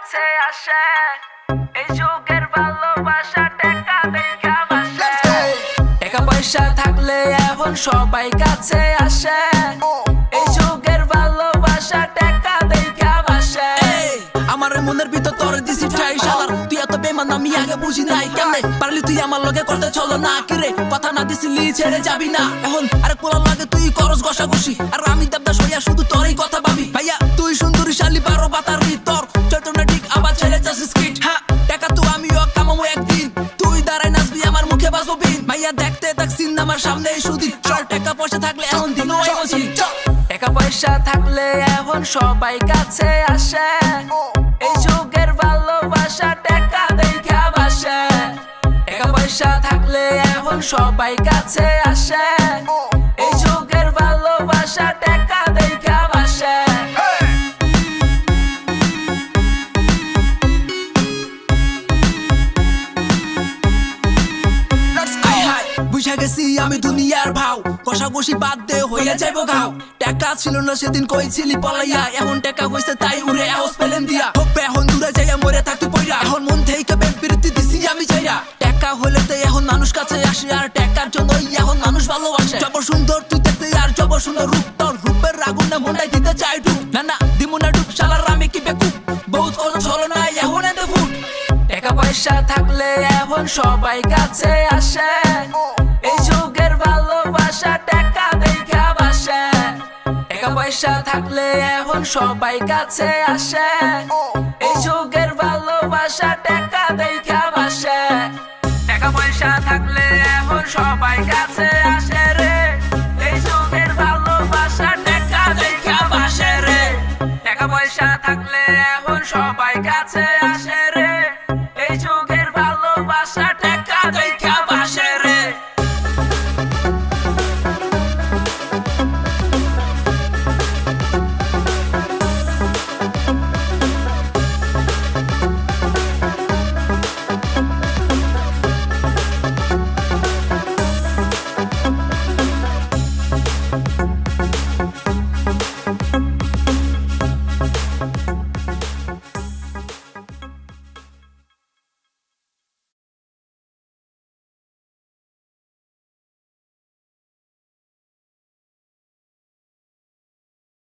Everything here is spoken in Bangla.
কাছে আসে এই যুগের ভালোবাসা টাকা দেখা বাসে টাকা পয়সা থাকলে এখন সবাই কাছে আসে এই যুগের ভালোবাসা টাকা দেখা বাসে আমার মনের ভিতর তোর দিছি ঠাই শালার তুই এত বেমান আমি আগে বুঝি নাই কেমনে পারলি তুই আমার লগে করতে চলো না কিরে কথা না দিছিলি ছেড়ে যাবি না এখন আরে কোলা লাগে তুই করস ঘষাঘষি আর আমি দেবদা সইয়া শুধু তোরই কথা ভাবি ভাইয়া তুই সুন্দরী শালি 12 বাতার ভিতর চৈতন্য ঠিক আবার ছেড়ে যাস স্কিট হ্যাঁ টাকা তো আমিও কামাবো একদিন তুই দাঁড়াই নাচবি আমার মুখে বাজবো বিন ভাইয়া দেখতে দেখছিন আমার সামনে সুদি চল টাকা পয়সা থাকলে এখন দিনও বসি টাকা পয়সা থাকলে এখন সবাই কাছে আসে এই যুগের ভালোবাসা টাকা দেখা বাসে টাকা পয়সা থাকলে এখন সবাই কাছে আসে এই যুগের ভালোবাসা টাকা দেখা বাসে বুঝা গেছি আমি দুনিয়ার ভাও কষাকষি বাদ দে হইয়া যাইব ঘাও টাকা ছিল না সেদিন কইছিলি পলাইয়া এখন টাকা হইছে তাই উড়ে হাউস পেলেন দিয়া হোপে এখন দূরে যাইয়া মরে থাকতে পইরা এখন মন থেকে বেম্পিরিতি দিছি আমি যাইরা টাকা হইলে তো এখন মানুষ কাছে আসে আর টাকার জন্যই এখন মানুষ ভালোবাসে জব সুন্দর তুই দেখতে আর জব সুন্দর রূপ তোর রূপের আগুন না মনটাই দিতে চাই ডুব না না দিমু না ডুব শালার আমি কি বেকুব বহুত কথা ছলো না এখন এতে ফুট টাকা পয়সা থাকলে এখন সবাই কাছে আসে এই যুগের ভালোবাসা টাকা দেখা বাসে টাকা পয়সা থাকলে এখন সবাই কাছে আসে এই যুগের ভালোবাসা টাকা দেখা বাসে টাকা পয়সা থাকলে এখন সবাই কাছে